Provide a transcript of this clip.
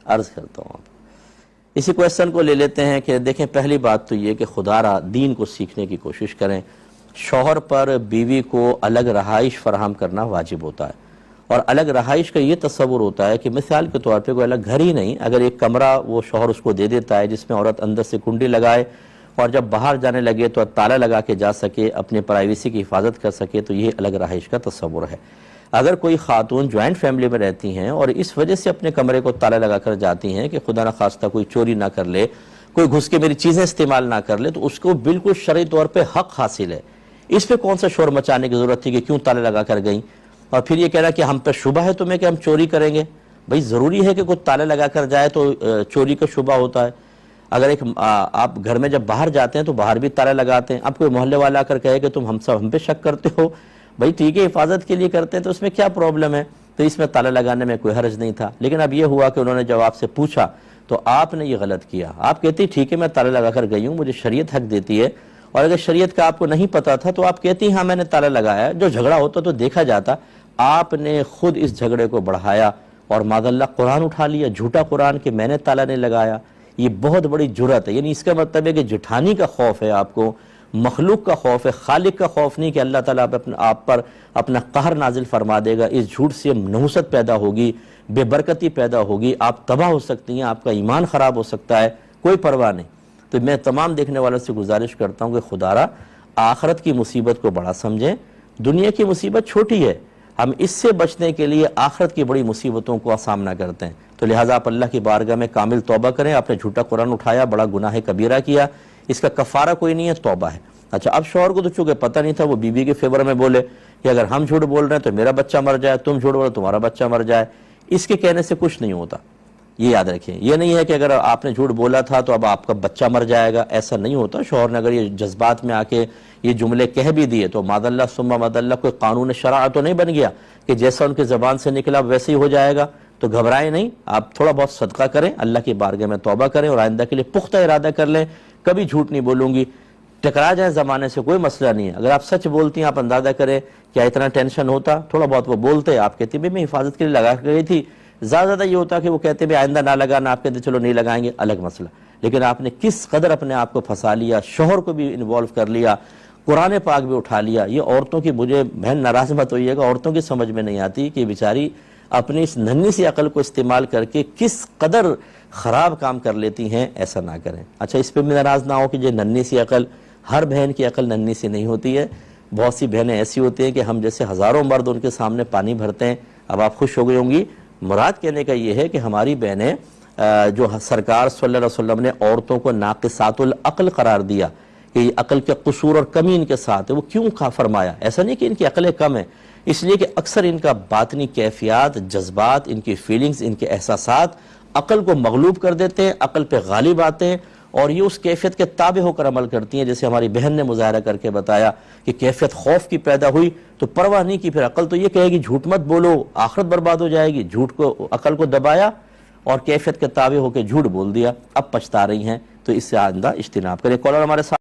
عرض کرتا ہوں آپ اسی کویسچن کو لے لیتے ہیں کہ دیکھیں پہلی بات تو یہ کہ خدا را دین کو سیکھنے کی کوشش کریں. شوہر پر بیوی کو الگ رہائش فراہم کرنا واجب ہوتا ہے، اور الگ رہائش کا یہ تصور ہوتا ہے کہ مثال کے طور پہ کوئی الگ گھر ہی نہیں، اگر ایک کمرہ وہ شوہر اس کو دے دیتا ہے جس میں عورت اندر سے کنڈی لگائے اور جب باہر جانے لگے تو تالا لگا کے جا سکے، اپنے پرائیویسی کی حفاظت کر سکے، تو یہ الگ رہائش کا تصور ہے. اگر کوئی خاتون جوائنٹ فیملی میں رہتی ہیں اور اس وجہ سے اپنے کمرے کو تالا لگا کر جاتی ہیں کہ خدا نہ خواستہ کوئی چوری نہ کر لے، کوئی گھس کے میری چیزیں استعمال نہ کر لے، تو اس کو بالکل شرعی طور پہ حق حاصل ہے. اس پہ کون سا شور مچانے کی ضرورت تھی کہ کیوں تالے لگا کر گئیں؟ اور پھر یہ کہہ رہا کہ ہم پہ شبہ ہے تمہیں کہ ہم چوری کریں گے. بھئی ضروری ہے کہ کوئی تالے لگا کر جائے تو چوری کا شبہ ہوتا ہے؟ اگر ایک آپ گھر میں جب باہر جاتے ہیں تو باہر بھی تالے لگاتے ہیں. اب کوئی محلے والا آ کر کہے کہ تم ہم پہ شک کرتے ہو، بھئی ٹھیک ہے حفاظت کے لیے کرتے ہیں تو اس میں کیا پرابلم ہے؟ تو اس میں تالے لگانے میں کوئی حرج نہیں تھا. لیکن اب یہ ہوا کہ انہوں نے جب آپ سے پوچھا تو آپ نے یہ غلط کیا. آپ کہتی ٹھیک ہے میں تالے لگا کر گئی ہوں، مجھے شریعت حق دیتی ہے، اور اگر شریعت کا آپ کو نہیں پتا تھا تو آپ کہتی ہاں میں نے تالا لگایا. جو جھگڑا ہوتا تو دیکھا جاتا. آپ نے خود اس جھگڑے کو بڑھایا اور معاذ اللہ قرآن اٹھا لیا، جھوٹا قرآن کہ میں نے تالا نہیں لگایا. یہ بہت بڑی جرأت ہے. یعنی اس کا مطلب ہے کہ جٹھانی کا خوف ہے آپ کو، مخلوق کا خوف ہے، خالق کا خوف نہیں کہ اللہ تعالیٰ آپ پر اپنا قہر نازل فرما دے گا. اس جھوٹ سے نحوست پیدا ہوگی، بے برکتی پیدا ہوگی، آپ تباہ ہو سکتی ہیں، آپ کا ایمان خراب ہو سکتا ہے. کوئی پرواہ نہیں. تو میں تمام دیکھنے والوں سے گزارش کرتا ہوں کہ خدا را آخرت کی مصیبت کو بڑا سمجھیں. دنیا کی مصیبت چھوٹی ہے، ہم اس سے بچنے کے لیے آخرت کی بڑی مصیبتوں کو سامنا کرتے ہیں. تو لہٰذا آپ اللہ کی بارگاہ میں کامل توبہ کریں. آپ نے جھوٹا قرآن اٹھایا، بڑا گناہ کبیرہ کیا، اس کا کفارہ کوئی نہیں ہے، توبہ ہے. اچھا اب شوہر کو تو چونکہ پتہ نہیں تھا، وہ بیوی کے فیور میں بولے کہ اگر ہم جھوٹ بول رہے ہیں تو میرا بچہ مر جائے، تم جھوٹ بولو تمہارا بچہ مر جائے. اس کے کہنے سے کچھ نہیں ہوتا، یہ یاد رکھیں. یہ نہیں ہے کہ اگر آپ نے جھوٹ بولا تھا تو اب آپ کا بچہ مر جائے گا، ایسا نہیں ہوتا. شوہر نے اگر یہ جذبات میں آ کے یہ جملے کہہ بھی دیے تو ماد اللہ ثم ماد اللہ کوئی قانون شرع تو نہیں بن گیا کہ جیسا ان کی زبان سے نکلا ویسے ہی ہو جائے گا. تو گھبرائیں نہیں، آپ تھوڑا بہت صدقہ کریں، اللہ کی بارگاہ میں توبہ کریں اور آئندہ کے لیے پختہ ارادہ کر لیں کبھی جھوٹ نہیں بولوں گی. ٹکرا جائیں زمانے سے کوئی مسئلہ نہیں ہے. اگر آپ سچ بولتی ہیں آپ اندازہ کریں کیا اتنا ٹینشن ہوتا؟ تھوڑا بہت وہ بولتے، آپ کہتے بھی میں حفاظت کے لیے لگا گئی تھی. زیادہ یہ ہوتا کہ وہ کہتے بھی آئندہ نہ لگانا، آپ کہتے چلو نہیں لگائیں گے، الگ مسئلہ. لیکن آپ نے کس قدر اپنے آپ کو پھنسا لیا، شوہر کو بھی انوالو کر لیا، قرآن پاک بھی اٹھا لیا. یہ عورتوں کی، مجھے بہن ناراض مت ہوئیے گا، عورتوں کی سمجھ میں نہیں آتی کہ بیچاری اپنی اس ننھی سی عقل کو استعمال کر کے کس قدر خراب کام کر لیتی ہیں. ایسا نہ کریں. اچھا اس پہ بھی ناراض نہ ہو کہ یہ ننھی سی عقل، ہر بہن کی عقل ننھی سی نہیں ہوتی ہے. بہت سی بہنیں ایسی ہوتی ہیں کہ ہم جیسے ہزاروں مرد ان کے سامنے پانی بھرتے ہیں. اب آپ خوش ہو گئی ہوں گی. مراد کہنے کا یہ ہے کہ ہماری بہنیں جو سرکار صلی اللہ علیہ وسلم نے عورتوں کو ناقصات العقل قرار دیا کہ یہ عقل کے قصور اور کمی ان کے ساتھ ہے، وہ کیوں فرمایا؟ ایسا نہیں کہ ان کی عقلیں کم ہیں، اس لیے کہ اکثر ان کا باطنی کیفیات، جذبات، ان کی فیلنگز، ان کے احساسات عقل کو مغلوب کر دیتے ہیں، عقل پہ غالب آتے ہیں اور یہ اس کیفیت کے تابع ہو کر عمل کرتی ہیں. جیسے ہماری بہن نے مظاہرہ کر کے بتایا کہ کیفیت خوف کی پیدا ہوئی تو پرواہ نہیں کی. پھر عقل تو یہ کہے گی جھوٹ مت بولو، آخرت برباد ہو جائے گی. جھوٹ کو، عقل کو دبایا اور کیفیت کے تابع ہو کے جھوٹ بول دیا. اب پچھتا رہی ہیں. تو اس سے آئندہ اجتناب کریں. کالر ہمارے ساتھ